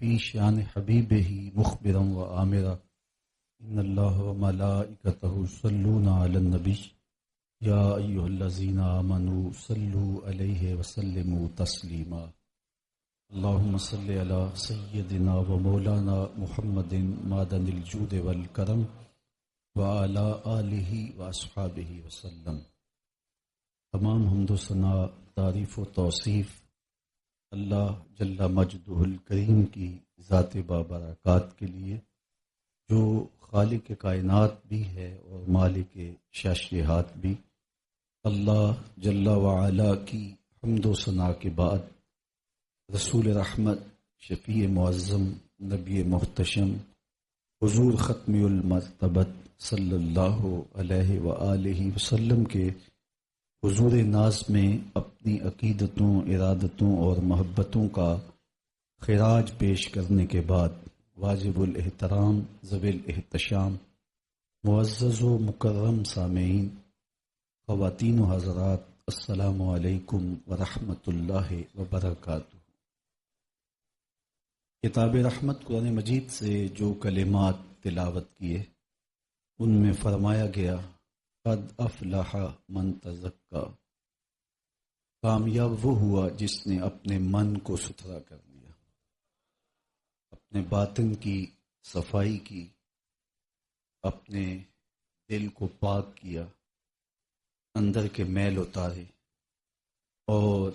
فی شان حبیبہ مخبرا و آمرا ان اللہ و ملائکتہ یصلون علی النبی یا ایھا الذین آمنوا صلوا علیہ وسلموا تسلیما اللہم صل علی سیدنا و مولانا محمد معدن الجود والکرم وعلی آلہ و اصحابہ وسلم۔ تمام حمد و ثنا، تعریف و توصیف اللہ جل مجدہ الکریم کی ذات بابرکات کے لیے، جو خالق کائنات بھی ہے اور مالک شاشیہات بھی۔ اللہ جل وعلا کی حمد و ثنا کے بعد رسول رحمت، شفیع معظم، نبی محتشم، حضور ختم المرتبت صلی اللہ علیہ وآلہ وسلم کے حضور ناز میں اپنی عقیدتوں، ارادتوں اور محبتوں کا خراج پیش کرنے کے بعد واجب الاحترام، ذوی الاحتشام، معزز و مکرم سامعین، خواتین و حضرات، السلام علیکم ورحمۃ اللہ وبرکاتہ۔ کتاب رحمت قرآن مجید سے جو کلمات تلاوت کیے ان میں فرمایا گیا قد افلح من تزکا، کامیاب وہ ہوا جس نے اپنے من کو ستھرا کر لیا، اپنے باطن کی صفائی کی، اپنے دل کو پاک کیا، اندر کے میل اتارے اور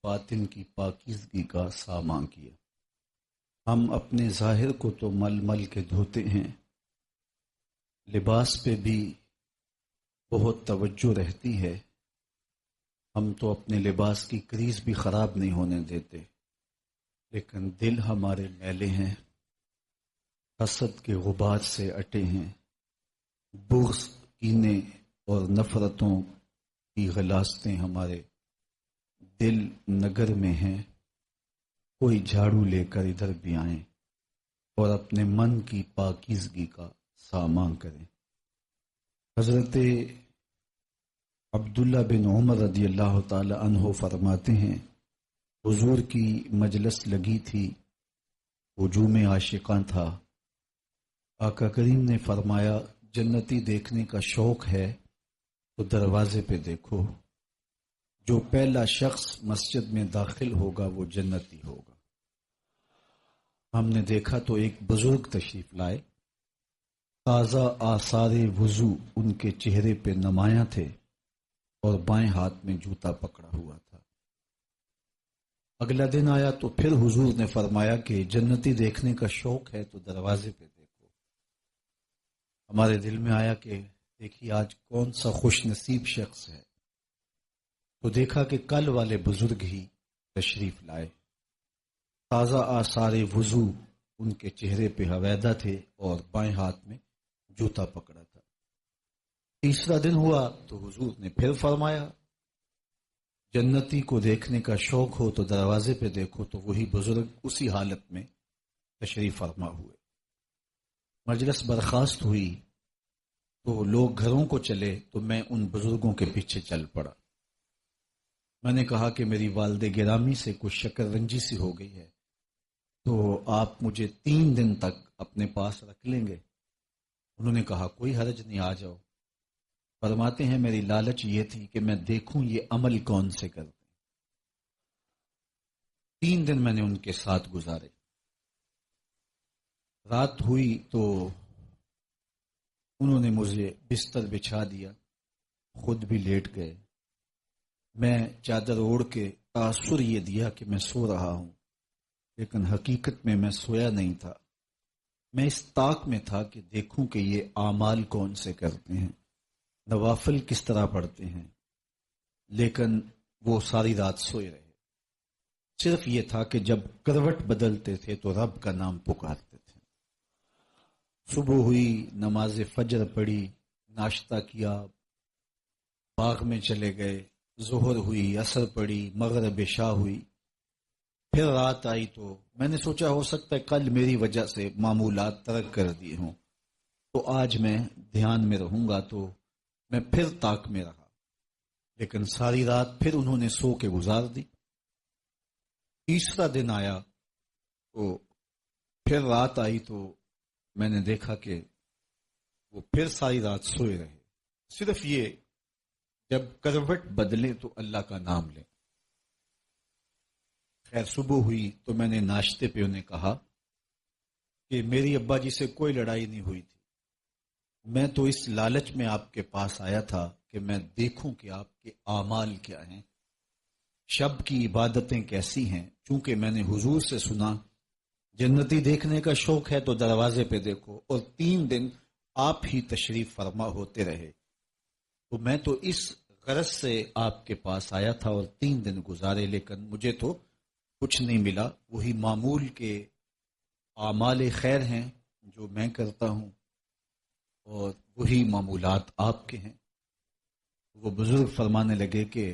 باطن کی پاکیزگی کا سامان کیا۔ ہم اپنے ظاہر کو تو مل مل کے دھوتے ہیں، لباس پہ بھی بہت توجہ رہتی ہے، ہم تو اپنے لباس کی کریز بھی خراب نہیں ہونے دیتے، لیکن دل ہمارے میلے ہیں، حسد کے غبار سے اٹے ہیں، بغض، کینے اور نفرتوں کی غلاستیں ہمارے دل نگر میں ہیں۔ کوئی جھاڑو لے کر ادھر بھی آئیں اور اپنے من کی پاکیزگی کا سامان کریں۔ حضرت عبداللہ بن عمر رضی اللہ تعالی عنہ فرماتے ہیں، حضور کی مجلس لگی تھی، ہجوم عاشقاں تھا۔ آقا کریم نے فرمایا جنتی دیکھنے کا شوق ہے تو دروازے پہ دیکھو، جو پہلا شخص مسجد میں داخل ہوگا وہ جنتی ہوگا۔ ہم نے دیکھا تو ایک بزرگ تشریف لائے، تازہ آثار وضو ان کے چہرے پہ نمایاں تھے اور بائیں ہاتھ میں جوتا پکڑا ہوا تھا۔ اگلا دن آیا تو پھر حضور نے فرمایا کہ جنتی دیکھنے کا شوق ہے تو دروازے پہ دیکھو۔ ہمارے دل میں آیا کہ دیکھیے آج کون سا خوش نصیب شخص ہے، تو دیکھا کہ کل والے بزرگ ہی تشریف لائے، تازہ آثار وضو ان کے چہرے پہ حویدہ تھے اور بائیں ہاتھ میں جوتا پکڑا تھا۔ تیسرا دن ہوا تو حضور نے پھر فرمایا جنتی کو دیکھنے کا شوق ہو تو دروازے پہ دیکھو، تو وہی بزرگ اسی حالت میں تشریف فرما ہوئے۔ مجلس برخاست ہوئی تو لوگ گھروں کو چلے تو میں ان بزرگوں کے پیچھے چل پڑا۔ میں نے کہا کہ میری والد گرامی سے کچھ شکر رنجی سی ہو گئی ہے، تو آپ مجھے 3 دن تک اپنے پاس رکھ لیں گے؟ انہوں نے کہا کوئی حرج نہیں، آ جاؤ۔ فرماتے ہیں میری لالچ یہ تھی کہ میں دیکھوں یہ عمل کون سے کرتے۔ 3 دن میں نے ان کے ساتھ گزارے۔ رات ہوئی تو انہوں نے مجھے بستر بچھا دیا، خود بھی لیٹ گئے۔ میں چادر اوڑھ کے تاثر یہ دیا کہ میں سو رہا ہوں، لیکن حقیقت میں سویا نہیں تھا۔ میں اس طاق میں تھا کہ دیکھوں کہ یہ اعمال کون سے کرتے ہیں، نوافل کس طرح پڑھتے ہیں، لیکن وہ ساری رات سوئے رہے۔ صرف یہ تھا کہ جب کروٹ بدلتے تھے تو رب کا نام پکارتے تھے۔ صبح ہوئی، نماز فجر پڑھی، ناشتہ کیا، باغ میں چلے گئے، ظہر ہوئی، عصر پڑھی، مغرب عشاء ہوئی، پھر رات آئی تو میں نے سوچا ہو سکتا ہے کل میری وجہ سے معمولات ترک کر دیے ہوں، تو آج میں دھیان میں رہوں گا، تو میں پھر طاق میں رہا، لیکن ساری رات پھر انہوں نے سو کے گزار دی۔ تیسرا دن آیا تو پھر رات آئی تو میں نے دیکھا کہ وہ پھر ساری رات سوئے رہے. صرف یہ جب کروٹ بدلے تو اللہ کا نام لیں. خیر صبح ہوئی تو میں نے ناشتے پہ انہیں کہا کہ میری ابا جی سے کوئی لڑائی نہیں ہوئی تھی. میں تو اس لالچ میں آپ کے پاس آیا تھا کہ میں دیکھوں کہ آپ کے اعمال کیا ہیں، شب کی عبادتیں کیسی ہیں. چونکہ میں نے حضور سے سنا جنتی دیکھنے کا شوق ہے تو دروازے پہ دیکھو، اور 3 دن آپ ہی تشریف فرما ہوتے رہے. تو میں تو اس غرض سے آپ کے پاس آیا تھا اور 3 دن گزارے، لیکن مجھے تو کچھ نہیں ملا. وہی معمول کے اعمال خیر ہیں جو میں کرتا ہوں اور وہی معمولات آپ کے ہیں. وہ بزرگ فرمانے لگے کہ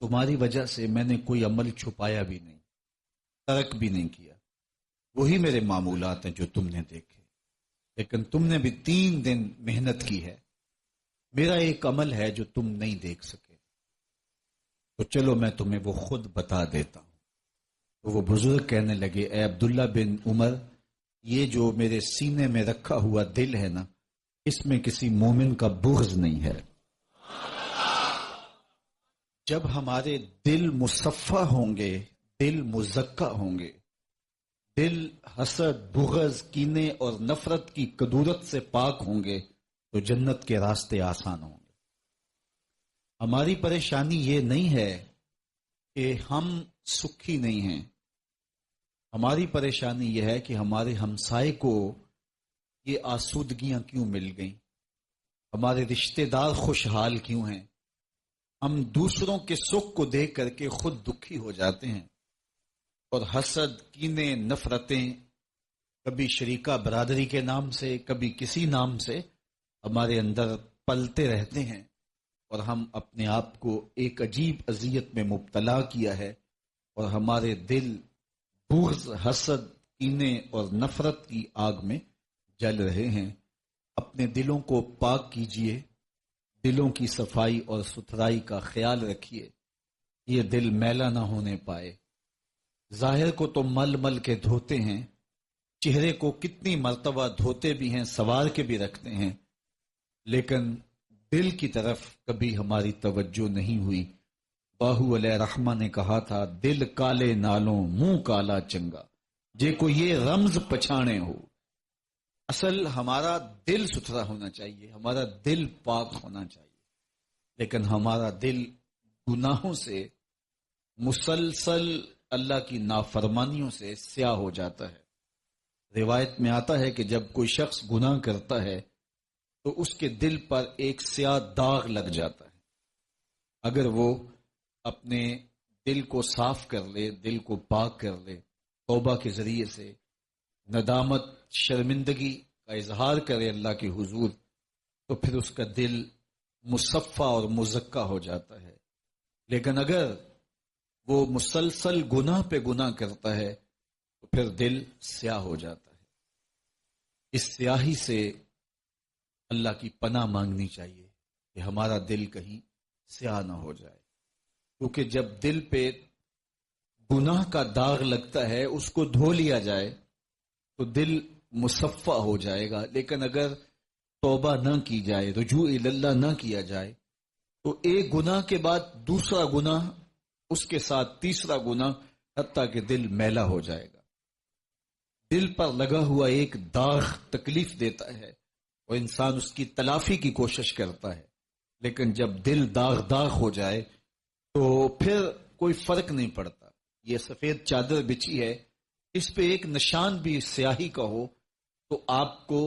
تمہاری وجہ سے میں نے کوئی عمل چھپایا بھی نہیں، ترک بھی نہیں کیا. وہی میرے معمولات ہیں جو تم نے دیکھے، لیکن تم نے بھی 3 دن محنت کی ہے. میرا ایک عمل ہے جو تم نہیں دیکھ سکے، تو چلو میں تمہیں وہ خود بتا دیتا ہوں. تو وہ بزرگ کہنے لگے اے عبداللہ بن عمر، یہ جو میرے سینے میں رکھا ہوا دل ہے نا، اس میں کسی مومن کا بغض نہیں ہے. جب ہمارے دل مصفہ ہوں گے، دل مزکہ ہوں گے، دل حسد، بغض، کینے اور نفرت کی کدورت سے پاک ہوں گے تو جنت کے راستے آسان ہوں گے. ہماری پریشانی یہ نہیں ہے کہ ہم سکھی نہیں ہیں. ہماری پریشانی یہ ہے کہ ہمارے ہمسائے کو یہ آسودگیاں کیوں مل گئیں، ہمارے رشتہ دار خوشحال کیوں ہیں. ہم دوسروں کے سکھ کو دیکھ کر کے خود دکھی ہو جاتے ہیں، اور حسد، کینے، نفرتیں کبھی شریکہ برادری کے نام سے، کبھی کسی نام سے ہمارے اندر پلتے رہتے ہیں، اور ہم اپنے آپ کو ایک عجیب اذیت میں مبتلا کیا ہے، اور ہمارے دل بغض، حسد، کینے اور نفرت کی آگ میں جل رہے ہیں. اپنے دلوں کو پاک کیجئے، دلوں کی صفائی اور ستھرائی کا خیال رکھیے. یہ دل میلا نہ ہونے پائے. ظاہر کو تو مل مل کے دھوتے ہیں، چہرے کو کتنی مرتبہ دھوتے بھی ہیں، سوار کے بھی رکھتے ہیں، لیکن دل کی طرف کبھی ہماری توجہ نہیں ہوئی. باہو علیہ رحمہ نے کہا تھا دل کالے نالوں منہ کالا چنگا، جے کو یہ رمز پچھانے ہو. اصل ہمارا دل ستھرا ہونا چاہیے، ہمارا دل پاک ہونا چاہیے، لیکن ہمارا دل گناہوں سے، مسلسل اللہ کی نافرمانیوں سے سیاہ ہو جاتا ہے. روایت میں آتا ہے کہ جب کوئی شخص گناہ کرتا ہے تو اس کے دل پر ایک سیاہ داغ لگ جاتا ہے. اگر وہ اپنے دل کو صاف کر لے، دل کو پاک کر لے، توبہ کے ذریعے سے ندامت، شرمندگی کا اظہار کرے اللہ کے حضور، تو پھر اس کا دل مصفہ اور مزکہ ہو جاتا ہے. لیکن اگر وہ مسلسل گناہ پہ گناہ کرتا ہے تو پھر دل سیاہ ہو جاتا ہے. اس سیاہی سے اللہ کی پناہ مانگنی چاہیے کہ ہمارا دل کہیں سیاہ نہ ہو جائے، کیونکہ جب دل پہ گناہ کا داغ لگتا ہے اس کو دھو لیا جائے تو دل مصفہ ہو جائے گا. لیکن اگر توبہ نہ کی جائے، رجوع اللہ نہ کیا جائے، تو ایک گناہ کے بعد دوسرا گناہ، اس کے ساتھ تیسرا گناہ، حتیٰ کہ دل میلا ہو جائے گا. دل پر لگا ہوا ایک داغ تکلیف دیتا ہے اور انسان اس کی تلافی کی کوشش کرتا ہے، لیکن جب دل داغ ہو جائے تو پھر کوئی فرق نہیں پڑتا. یہ سفید چادر بچھی ہے، اس پہ ایک نشان بھی سیاہی کا ہو تو آپ کو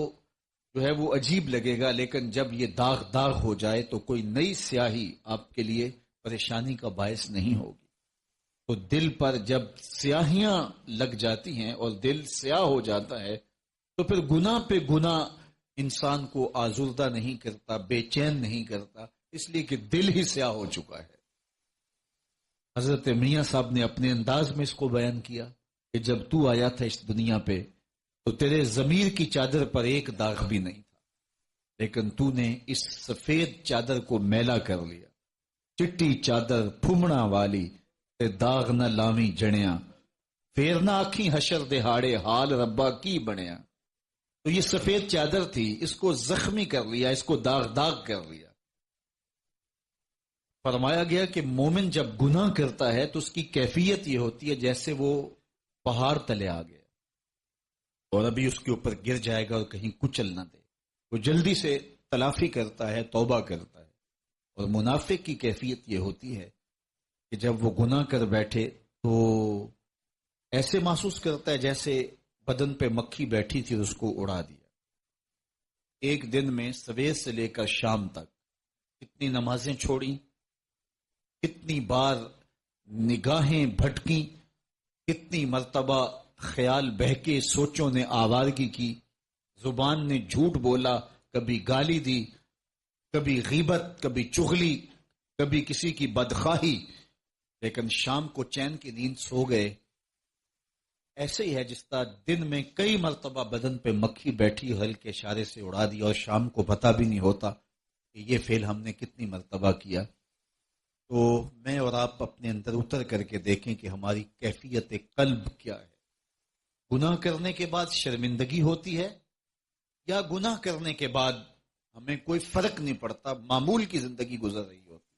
جو ہے وہ عجیب لگے گا، لیکن جب یہ داغ ہو جائے تو کوئی نئی سیاہی آپ کے لیے پریشانی کا باعث نہیں ہوگی. تو دل پر جب سیاہیاں لگ جاتی ہیں اور دل سیاہ ہو جاتا ہے تو پھر گناہ پہ گناہ انسان کو آزردہ نہیں کرتا، بے چین نہیں کرتا، اس لیے کہ دل ہی سیاہ ہو چکا ہے. حضرت میاں صاحب نے اپنے انداز میں اس کو بیان کیا کہ جب تو آیا تھا اس دنیا پہ تو تیرے ضمیر کی چادر پر ایک داغ بھی نہیں تھا، لیکن تو نے اس سفید چادر کو میلا کر لیا. چٹی چادر پھمڑا والی تے داغ نہ لاویں جڑیاں، پھر نہ آکھیں حشر دہاڑے حال ربا کی بنیا. تو یہ سفید چادر تھی، اس کو زخمی کر لیا، اس کو داغ داغ کر لیا. فرمایا گیا کہ مومن جب گناہ کرتا ہے تو اس کی کیفیت یہ ہوتی ہے جیسے وہ پہاڑ تلے آ گیا اور ابھی اس کے اوپر گر جائے گا اور کہیں کچل نہ دے. وہ جلدی سے تلافی کرتا ہے، توبہ کرتا ہے. اور منافق کی کیفیت یہ ہوتی ہے کہ جب وہ گناہ کر بیٹھے تو ایسے محسوس کرتا ہے جیسے بدن پہ مکھی بیٹھی تھی اور اس کو اڑا دیا. ایک دن میں سویر سے لے کر شام تک کتنی نمازیں چھوڑی، کتنی بار نگاہیں بھٹکی، کتنی مرتبہ خیال بہکے، سوچوں نے آوارگی کی، زبان نے جھوٹ بولا، کبھی گالی دی، کبھی غیبت، کبھی چغلی، کبھی کسی کی بدخواہی. لیکن شام کو چین کی نیند سو گئے. ایسے ہی ہے جس طرح دن میں کئی مرتبہ بدن پہ مکھی بیٹھی ہلکے اشارے سے اڑا دی اور شام کو پتہ بھی نہیں ہوتا کہ یہ فعل ہم نے کتنی مرتبہ کیا. تو میں اور آپ اپنے اندر اتر کر کے دیکھیں کہ ہماری کیفیت قلب کیا ہے. گناہ کرنے کے بعد شرمندگی ہوتی ہے یا گناہ کرنے کے بعد ہمیں کوئی فرق نہیں پڑتا، معمول کی زندگی گزر رہی ہوتی ہے.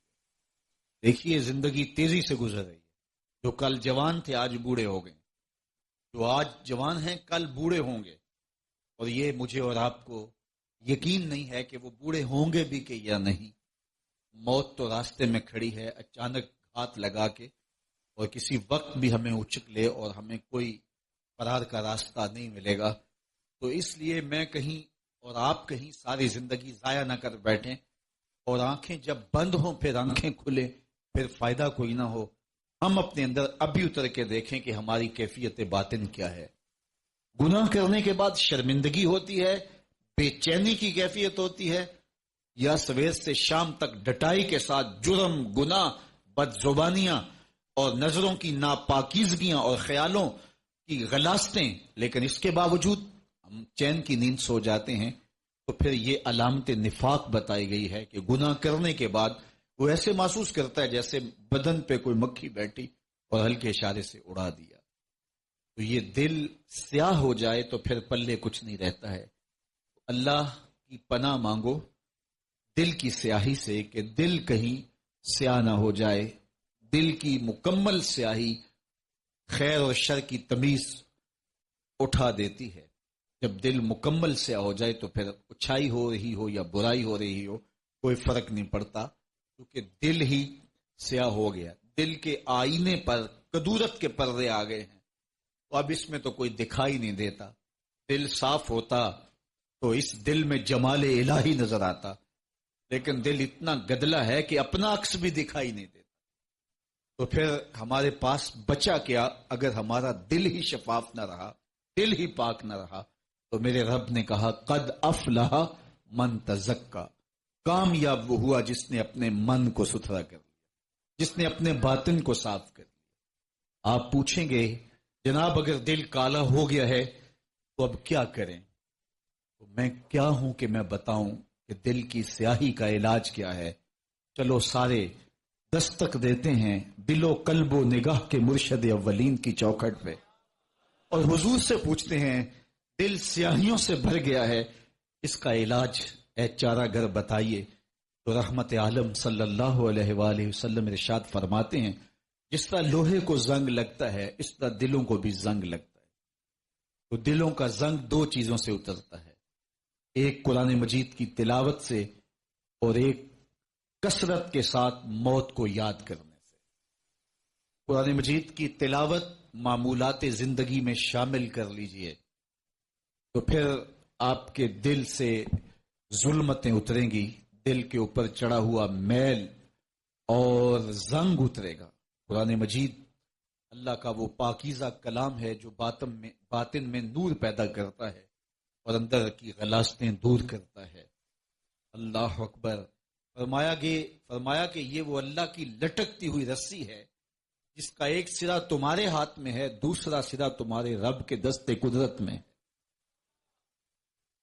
دیکھیے زندگی تیزی سے گزر رہی ہے. جو کل جوان تھے آج بوڑھے ہو گئے، جو آج جوان ہیں کل بوڑھے ہوں گے. اور یہ مجھے اور آپ کو یقین نہیں ہے کہ وہ بوڑھے ہوں گے بھی کہ یا نہیں. موت تو راستے میں کھڑی ہے اچانک ہاتھ لگا کے، اور کسی وقت بھی ہمیں اچک لے اور ہمیں کوئی فرار کا راستہ نہیں ملے گا. تو اس لیے میں کہیں اور آپ کہیں ساری زندگی ضائع نہ کر بیٹھیں، اور آنکھیں جب بند ہوں پھر آنکھیں کھلے، پھر فائدہ کوئی نہ ہو. ہم اپنے اندر ابھی اتر کے دیکھیں کہ ہماری کیفیت باطن کیا ہے. گناہ کرنے کے بعد شرمندگی ہوتی ہے، بے چینی کی کیفیت ہوتی ہے، یا سویر سے شام تک ڈٹائی کے ساتھ جرم، گناہ، بد زبانیاں اور نظروں کی ناپاکیزگیاں اور خیالوں کی غلاستیں، لیکن اس کے باوجود ہم چین کی نیند سو جاتے ہیں. تو پھر یہ علامت نفاق بتائی گئی ہے کہ گناہ کرنے کے بعد وہ ایسے محسوس کرتا ہے جیسے بدن پہ کوئی مکھی بیٹھی اور ہلکے اشارے سے اڑا دیا. تو یہ دل سیاہ ہو جائے تو پھر پلے کچھ نہیں رہتا ہے. اللہ کی پناہ مانگو دل کی سیاہی سے کہ دل کہیں سیاہ نہ ہو جائے. دل کی مکمل سیاہی خیر اور شر کی تمیز اٹھا دیتی ہے. جب دل مکمل سیاہ ہو جائے تو پھر اچھائی ہو رہی ہو یا برائی ہو رہی ہو کوئی فرق نہیں پڑتا، کیونکہ دل ہی سیاہ ہو گیا. دل کے آئینے پر کدورت کے پردے آ گئے ہیں، تو اب اس میں تو کوئی دکھائی نہیں دیتا. دل صاف ہوتا تو اس دل میں جمال الہی نظر آتا، لیکن دل اتنا گدلا ہے کہ اپنا عکس بھی دکھائی نہیں دیتا. تو پھر ہمارے پاس بچا کیا اگر ہمارا دل ہی شفاف نہ رہا، دل ہی پاک نہ رہا. تو میرے رب نے کہا قد افلح من تزکا، کامیاب وہ ہوا جس نے اپنے من کو ستھرا کر لیا، جس نے اپنے باطن کو صاف کر لیا. آپ پوچھیں گے جناب اگر دل کالا ہو گیا ہے تو اب کیا کریں؟ تو میں کیا ہوں کہ میں بتاؤں کہ دل کی سیاہی کا علاج کیا ہے. چلو سارے دستک دیتے ہیں دل و قلب و نگاہ کے مرشد اولین کی چوکھٹ پہ، اور حضور سے پوچھتے ہیں دل سیاہیوں سے بھر گیا ہے، اس کا علاج اے چارہ گر بتائیے. تو رحمت عالم صلی اللہ علیہ وآلہ وسلم ارشاد فرماتے ہیں جس طرح لوہے کو زنگ لگتا ہے اس طرح دلوں کو بھی زنگ لگتا ہے. تو دلوں کا زنگ دو چیزوں سے اترتا ہے، ایک قرآن مجید کی تلاوت سے اور ایک کثرت کے ساتھ موت کو یاد کرنے سے. قرآن مجید کی تلاوت معمولات زندگی میں شامل کر لیجئے تو پھر آپ کے دل سے ظلمتیں اتریں گی، دل کے اوپر چڑھا ہوا میل اور زنگ اترے گا. قرآن مجید اللہ کا وہ پاکیزہ کلام ہے جو باطن میں نور پیدا کرتا ہے اور اندر کی غلاستیں دور کرتا ہے. اللہ اکبر. فرمایا کہ یہ وہ اللہ کی لٹکتی ہوئی رسی ہے جس کا ایک سرا تمہارے ہاتھ میں ہے، دوسرا سرا تمہارے رب کے دست قدرت میں.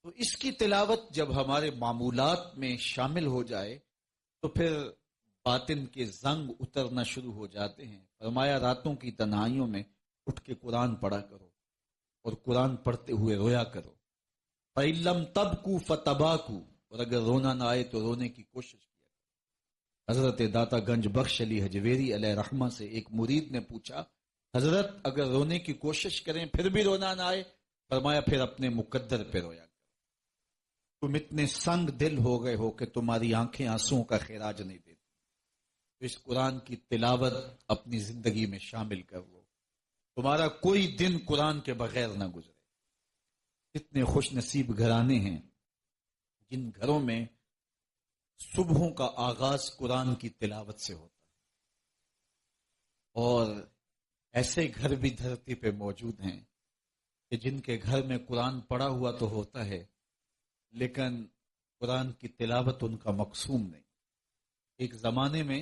تو اس کی تلاوت جب ہمارے معمولات میں شامل ہو جائے تو پھر باطن کے زنگ اترنا شروع ہو جاتے ہیں. فرمایا راتوں کی تنہائیوں میں اٹھ کے قرآن پڑھا کرو اور قرآن پڑھتے ہوئے رویا کرو. فَإِلَّمْ تَبْكُوا فَتَبَاكُوا، اور اگر رونا نہ آئے تو رونے کی کوشش کیا. حضرت داتا گنج بخش علی حجویری علیہ رحمہ سے ایک مرید نے پوچھا، حضرت اگر رونے کی کوشش کریں پھر بھی رونا نہ آئے؟ فرمایا پھر اپنے مقدر پہ رویا کرو. تم اتنے سنگ دل ہو گئے ہو کہ تمہاری آنکھیں آنسوؤں کا خراج نہیں دیتی. تو اس قرآن کی تلاوت اپنی زندگی میں شامل کر لو، تمہارا کوئی دن قرآن کے بغیر نہ گزرے. کتنے خوش نصیب گھرانے ہیں جن گھروں میں صبحوں کا آغاز قرآن کی تلاوت سے ہوتا ہے، اور ایسے گھر بھی دھرتی پہ موجود ہیں کہ جن کے گھر میں قرآن پڑھا ہوا تو ہوتا ہے لیکن قرآن کی تلاوت ان کا مقصوم نہیں. ایک زمانے میں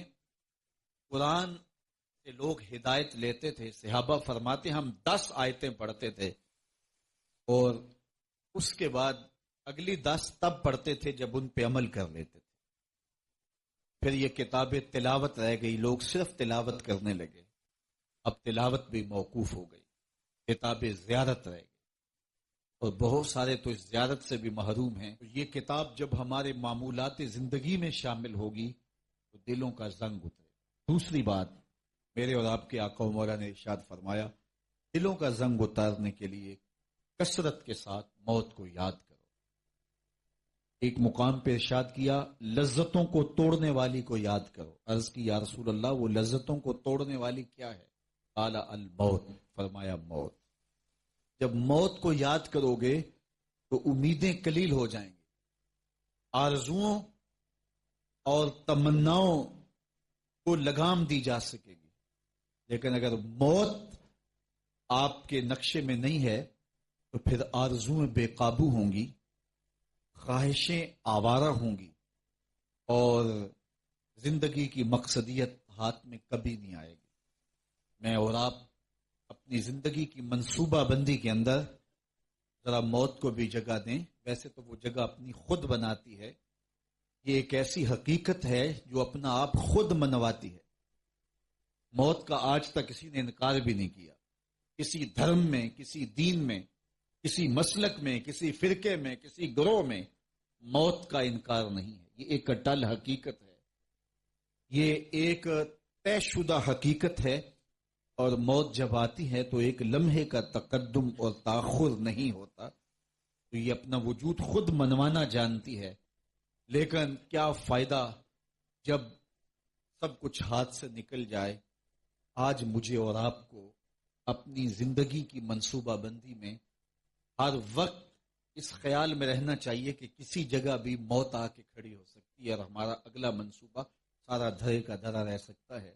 قرآن سے لوگ ہدایت لیتے تھے. صحابہ فرماتے ہم 10 آیتیں پڑھتے تھے اور اس کے بعد اگلی 10 تب پڑھتے تھے جب ان پہ عمل کر لیتے تھے. پھر یہ کتاب تلاوت رہ گئی، لوگ صرف تلاوت کرنے لگے. اب تلاوت بھی موقوف ہو گئی، کتاب زیارت رہ گئی اور بہت سارے تو اس زیارت سے بھی محروم ہیں. تو یہ کتاب جب ہمارے معمولات زندگی میں شامل ہوگی تو دلوں کا زنگ اترے. دوسری بات، میرے اور آپ کے آقا و مولا نے ارشاد فرمایا دلوں کا زنگ اتارنے کے لیے کثرت کے ساتھ موت کو یاد کرو. ایک مقام پہ ارشاد کیا لذتوں کو توڑنے والی کو یاد کرو. عرض کی یا رسول اللہ وہ لذتوں کو توڑنے والی کیا ہے؟ قال الموت، فرمایا موت. جب موت کو یاد کرو گے تو امیدیں قلیل ہو جائیں گی، آرزوؤں اور تمناؤں کو لگام دی جا سکے گی. لیکن اگر موت آپ کے نقشے میں نہیں ہے تو پھر آرزویں بے قابو ہوں گی، خواہشیں آوارہ ہوں گی اور زندگی کی مقصدیت ہاتھ میں کبھی نہیں آئے گی. میں اور آپ اپنی زندگی کی منصوبہ بندی کے اندر ذرا موت کو بھی جگہ دیں. ویسے تو وہ جگہ اپنی خود بناتی ہے، یہ ایک ایسی حقیقت ہے جو اپنا آپ خود منواتی ہے. موت کا آج تک کسی نے انکار بھی نہیں کیا. کسی دھرم میں، کسی دین میں، کسی مسلک میں، کسی فرقے میں، کسی گروہ میں موت کا انکار نہیں ہے. یہ ایک اٹل حقیقت ہے، یہ ایک طے شدہ حقیقت ہے. اور موت جب آتی ہے تو ایک لمحے کا تقدم اور تاخر نہیں ہوتا. تو یہ اپنا وجود خود منوانا جانتی ہے. لیکن کیا فائدہ جب سب کچھ ہاتھ سے نکل جائے. آج مجھے اور آپ کو اپنی زندگی کی منصوبہ بندی میں ہر وقت اس خیال میں رہنا چاہیے کہ کسی جگہ بھی موت آ کے کھڑی ہو سکتی ہے اور ہمارا اگلا منصوبہ سارا دھرے کا دھرا رہ سکتا ہے.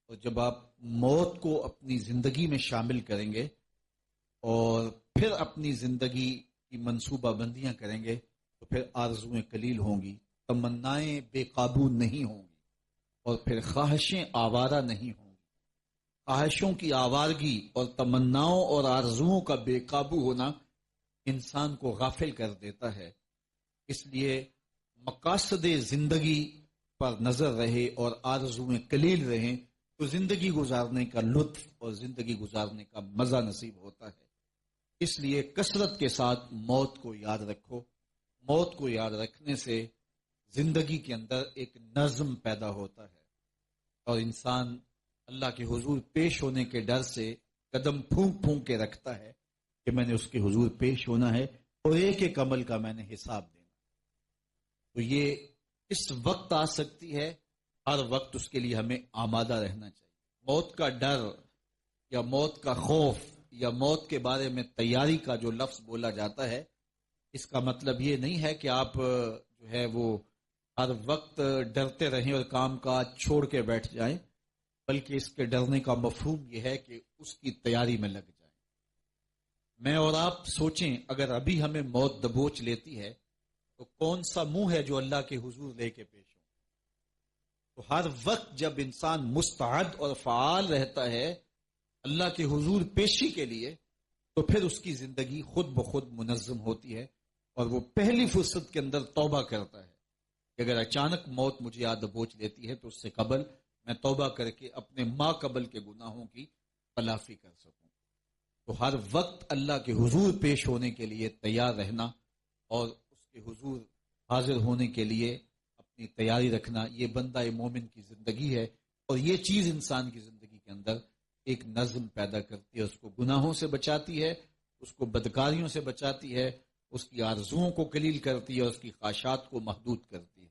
اور جب آپ موت کو اپنی زندگی میں شامل کریں گے اور پھر اپنی زندگی کی منصوبہ بندیاں کریں گے تو پھر آرزویں قلیل ہوں گی، تمنائیں بے قابو نہیں ہوں گی اور پھر خواہشیں آوارہ نہیں ہوں گی. خواہشوں کی آوارگی اور تمناؤں اور آرزوؤں کا بے قابو ہونا انسان کو غافل کر دیتا ہے. اس لیے مقاصد زندگی پر نظر رہے اور آرزویں قلیل رہیں تو زندگی گزارنے کا لطف اور زندگی گزارنے کا مزہ نصیب ہوتا ہے. اس لیے کثرت کے ساتھ موت کو یاد رکھو. موت کو یاد رکھنے سے زندگی کے اندر ایک نظم پیدا ہوتا ہے اور انسان اللہ کے حضور پیش ہونے کے ڈر سے قدم پھونک پھونک کے رکھتا ہے کہ میں نے اس کے حضور پیش ہونا ہے اور ایک ایک عمل کا میں نے حساب دینا. تو یہ اس وقت آ سکتی ہے، ہر وقت اس کے لیے ہمیں آمادہ رہنا چاہیے. موت کا ڈر یا موت کا خوف یا موت کے بارے میں تیاری کا جو لفظ بولا جاتا ہے، اس کا مطلب یہ نہیں ہے کہ آپ جو ہے وہ ہر وقت ڈرتے رہیں اور کام کاج چھوڑ کے بیٹھ جائیں، بلکہ اس کے ڈرنے کا مفہوم یہ ہے کہ اس کی تیاری میں لگ جائیں. میں اور آپ سوچیں اگر ابھی ہمیں موت دبوچ لیتی ہے تو کون سا منہ ہے جو اللہ کے حضور لے کے پیش ہو. تو ہر وقت جب انسان مستعد اور فعال رہتا ہے اللہ کے حضور پیشی کے لیے تو پھر اس کی زندگی خود بخود منظم ہوتی ہے اور وہ پہلی فرصت کے اندر توبہ کرتا ہے کہ اگر اچانک موت مجھے یاد دبوچ لیتی ہے تو اس سے قبل میں توبہ کر کے اپنے ما قبل کے گناہوں کی تلافی کر سکوں. تو ہر وقت اللہ کے حضور پیش ہونے کے لیے تیار رہنا اور اس کے حضور حاضر ہونے کے لیے اپنی تیاری رکھنا، یہ بندہ مومن کی زندگی ہے. اور یہ چیز انسان کی زندگی کے اندر ایک نظم پیدا کرتی ہے، اس کو گناہوں سے بچاتی ہے، اس کو بدکاریوں سے بچاتی ہے، اس کی آرزوؤں کو قلیل کرتی ہے، اس کی خواہشات کو محدود کرتی ہے.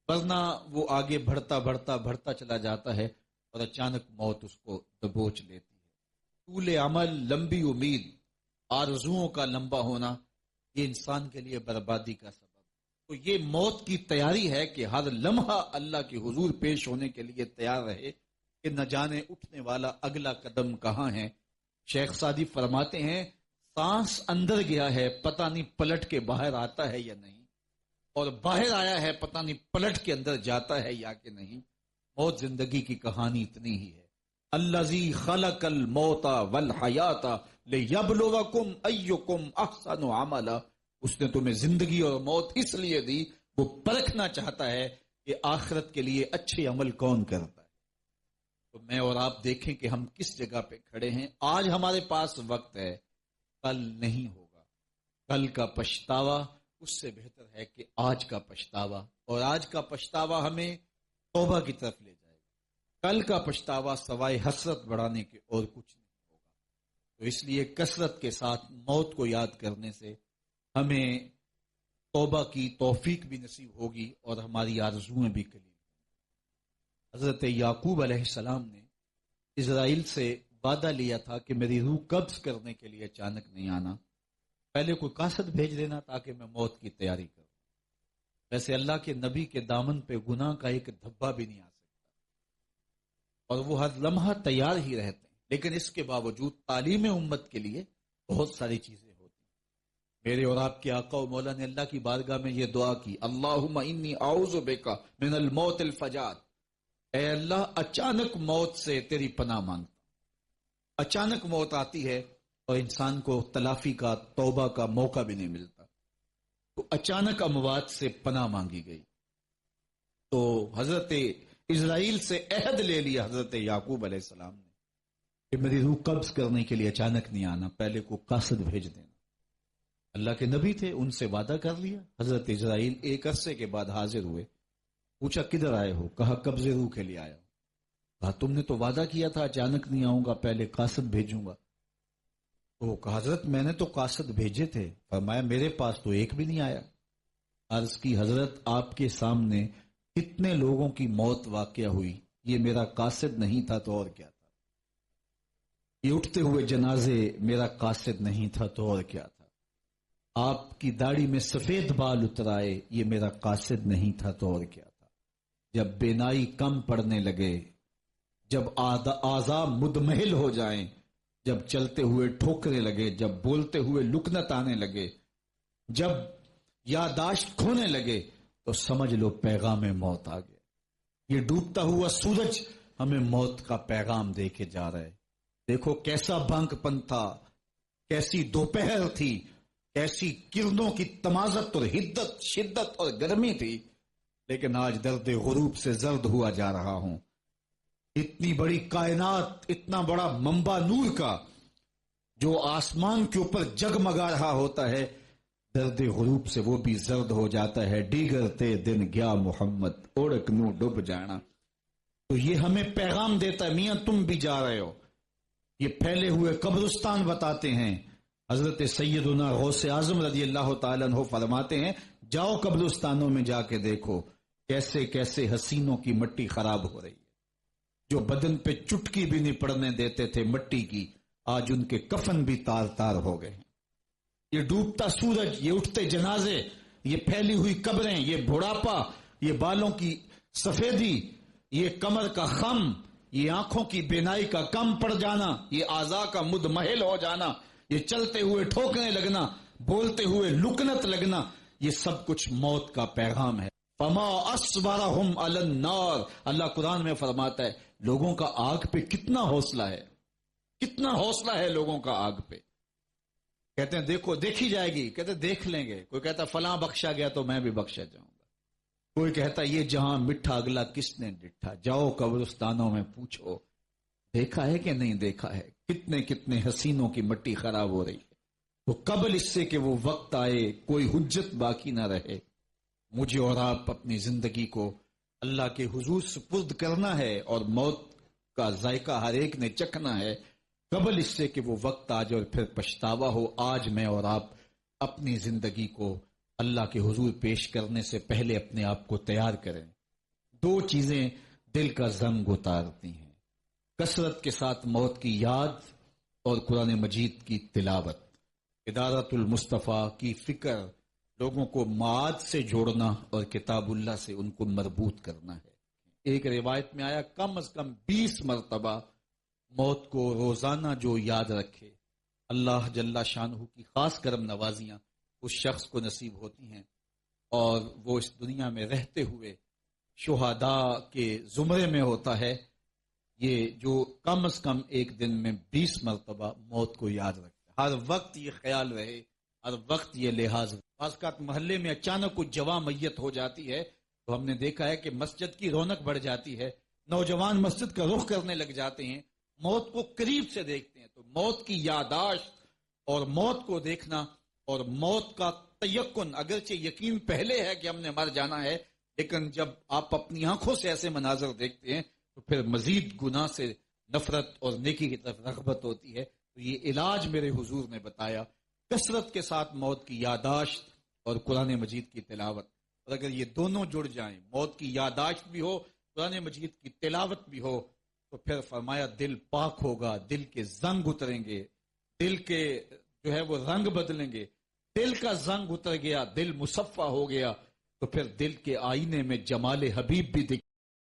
ورنہ وہ آگے بڑھتا چلا جاتا ہے اور اچانک موت اس کو دبوچ لیتی ہے. طول عمل، لمبی امید، آرزوؤں کا لمبا ہونا، یہ انسان کے لیے بربادی کا سبب. تو یہ موت کی تیاری ہے کہ ہر لمحہ اللہ کے حضور پیش ہونے کے لیے تیار رہے کہ نہ جانے اٹھنے والا اگلا قدم کہاں ہے. شیخ سعدی فرماتے ہیں سانس اندر گیا ہے پتہ نہیں پلٹ کے باہر آتا ہے یا نہیں، اور باہر آیا ہے پتہ نہیں پلٹ کے اندر جاتا ہے یا کہ نہیں. موت زندگی کی کہانی اتنی ہی ہے. الذی خلق الموت والحیات لیبلوکم ایکم احسن عملا. اس نے تمہیں زندگی اور موت اس لیے دی، وہ پرکھنا چاہتا ہے کہ آخرت کے لیے اچھے عمل کون کرتا ہے. تو میں اور آپ دیکھیں کہ ہم کس جگہ پہ کھڑے ہیں. آج ہمارے پاس وقت ہے، کل نہیں ہوگا. کل کا پچھتاوا اس سے بہتر ہے کہ آج کا پچھتاوا، اور آج کا پچھتاوا ہمیں توبہ کی طرف لے جائے گا. کل کا پچھتاوا سوائے حسرت بڑھانے کے اور کچھ نہیں ہوگا. تو اس لیے کثرت کے ساتھ موت کو یاد کرنے سے ہمیں توبہ کی توفیق بھی نصیب ہوگی اور ہماری آرزویں بھی قلیل. حضرت یعقوب علیہ السلام نے اسرائیل سے وعدہ لیا تھا کہ میری روح قبض کرنے کے لیے اچانک نہیں آنا، پہلے کوئی قاصد بھیج دینا تاکہ میں موت کی تیاری کروں. ویسے اللہ کے نبی کے دامن پہ گناہ کا ایک دھبا بھی نہیں آ سکتا، اور وہ ہر لمحہ تیار ہی رہتے ہیں. لیکن اس کے باوجود تعلیم امت کے لیے بہت ساری چیزیں ہوتی ہیں. میرے اور آپ کے آقا و مولا نے اللہ کی بارگاہ میں یہ دعا کی، اللہم انی اعوذ بک من الموت الفجاۃ. اے اللہ اچانک موت سے تیری پناہ مانگتا. اچانک موت آتی ہے اور انسان کو تلافی کا، توبہ کا موقع بھی نہیں ملتا. تو اچانک اموات سے پناہ مانگی گئی. تو حضرت اسرائیل سے عہد لے لیا حضرت یعقوب علیہ السلام نے کہ میری روح قبض کرنے کے لیے اچانک نہیں آنا، پہلے کو قاصد بھیج دینا. اللہ کے نبی تھے، ان سے وعدہ کر لیا. حضرت اسرائیل ایک عرصے کے بعد حاضر ہوئے. پوچھا کدھر آئے ہو؟ کہا قبض روح کے لیے آیا ہوں. کہا تم نے تو وعدہ کیا تھا اچانک نہیں آؤں گا، پہلے قاصد بھیجوں گا. تو کہا حضرت میں نے تو قاصد بھیجے تھے. فرمایا میرے پاس تو ایک بھی نہیں آیا. عرض کی حضرت آپ کے سامنے کتنے لوگوں کی موت واقع ہوئی، یہ میرا قاصد نہیں تھا تو اور کیا تھا. یہ اٹھتے ہوئے جنازے میرا قاصد نہیں تھا تو اور کیا تھا. آپ کی داڑھی میں سفید بال اترائے، یہ میرا قاصد نہیں تھا تو اور کیا تھا. جب بینائی کم پڑنے لگے، جب اعضاء مدمحل ہو جائیں، جب چلتے ہوئے ٹھوکرے لگے، جب بولتے ہوئے لکنت آنے لگے، جب یادداشت کھونے لگے، تو سمجھ لو پیغام موت آ گیا. یہ ڈوبتا ہوا سورج ہمیں موت کا پیغام دے کے جا رہا ہے. دیکھو کیسا بھنک پن تھا، کیسی دوپہر تھی، کیسی کرنوں کی تمازت اور حدت، شدت اور گرمی تھی. لیکن آج درد غروب سے زرد ہوا جا رہا ہوں. اتنی بڑی کائنات، اتنا بڑا منبع نور کا جو آسمان کے اوپر جگمگا رہا ہوتا ہے، درد غروب سے وہ بھی زرد ہو جاتا ہے. دیگر تے دن گیا محمد اوڑک نو ڈب جانا. تو یہ ہمیں پیغام دیتا ہے میاں تم بھی جا رہے ہو. یہ پھیلے ہوئے قبرستان بتاتے ہیں. حضرت سیدنا غوث اعظم رضی اللہ تعالیٰ عنہ فرماتے ہیں جاؤ قبرستانوں میں جا کے دیکھو کیسے کیسے حسینوں کی مٹی خراب ہو رہی ہے. جو بدن پہ چٹکی بھی نہیں پڑنے دیتے تھے مٹی کی، آج ان کے کفن بھی تار تار ہو گئے ہیں. یہ ڈوبتا سورج، یہ اٹھتے جنازے، یہ پھیلی ہوئی قبریں، یہ بڑھاپا، یہ بالوں کی سفیدی، یہ کمر کا خم، یہ آنکھوں کی بینائی کا کم پڑ جانا، یہ اعضاء کا مدمحل ہو جانا، یہ چلتے ہوئے ٹھوکنے لگنا، بولتے ہوئے لکنت لگنا، یہ سب کچھ موت کا پیغام ہے. فما اصبرہم علی النار. اللہ قرآن میں فرماتا ہے لوگوں کا آگ پہ کتنا حوصلہ ہے، کتنا حوصلہ ہے لوگوں کا آگ پہ. کہتے ہیں دیکھو دیکھی جائے گی، کہتے ہیں دیکھ لیں گے. کوئی کہتا فلاں بخشا گیا تو میں بھی بخشا جاؤں گا. کوئی کہتا یہ جہاں مٹھا اگلا کس نے ڈٹھا. جاؤ قبرستانوں میں پوچھو دیکھا ہے کہ نہیں دیکھا ہے کتنے کتنے حسینوں کی مٹی خراب ہو رہی ہے. تو قبل اس سے کہ وہ وقت آئے کوئی حجت باقی نہ رہے، مجھے اور آپ اپنی زندگی کو اللہ کے حضور سپرد کرنا ہے، اور موت کا ذائقہ ہر ایک نے چکھنا ہے قبل اس سے کہ وہ وقت آ جائے اور پھر پچھتاوا ہو. آج میں اور آپ اپنی زندگی کو اللہ کے حضور پیش کرنے سے پہلے اپنے آپ کو تیار کریں. دو چیزیں دل کا زنگ اتارتی ہیں، کثرت کے ساتھ موت کی یاد اور قرآن مجید کی تلاوت. ادارت المصطفیٰ کی فکر لوگوں کو معاد سے جوڑنا اور کتاب اللہ سے ان کو مربوط کرنا ہے. ایک روایت میں آیا کم از کم 20 مرتبہ موت کو روزانہ جو یاد رکھے اللہ جل شانہ کی خاص کرم نوازیاں اس شخص کو نصیب ہوتی ہیں، اور وہ اس دنیا میں رہتے ہوئے شہداء کے زمرے میں ہوتا ہے. یہ جو کم از کم ایک دن میں 20 مرتبہ موت کو یاد رکھے، ہر وقت یہ خیال رہے، ہر وقت یہ لحاظ. بعض اوقات محلے میں اچانک کوئی جواں میت ہو جاتی ہے تو ہم نے دیکھا ہے کہ مسجد کی رونق بڑھ جاتی ہے، نوجوان مسجد کا رخ کرنے لگ جاتے ہیں، موت کو قریب سے دیکھتے ہیں. تو موت کی یاداشت اور موت کو دیکھنا اور موت کا تیقن، اگرچہ یقین پہلے ہے کہ ہم نے مر جانا ہے، لیکن جب آپ اپنی آنکھوں سے ایسے مناظر دیکھتے ہیں تو پھر مزید گناہ سے نفرت اور نیکی کی طرف رغبت ہوتی ہے. تو یہ علاج میرے حضور نے بتایا، کثرت کے ساتھ موت کی یاداشت اور قرآن مجید کی تلاوت. اور اگر یہ دونوں جڑ جائیں، موت کی یاداشت بھی ہو، قرآن مجید کی تلاوت بھی ہو، تو پھر فرمایا دل پاک ہوگا، دل کے زنگ اتریں گے، دل کے جو ہے وہ رنگ بدلیں گے. دل کا زنگ اتر گیا، دل مصفہ ہو گیا، تو پھر دل کے آئینے میں جمال حبیب بھی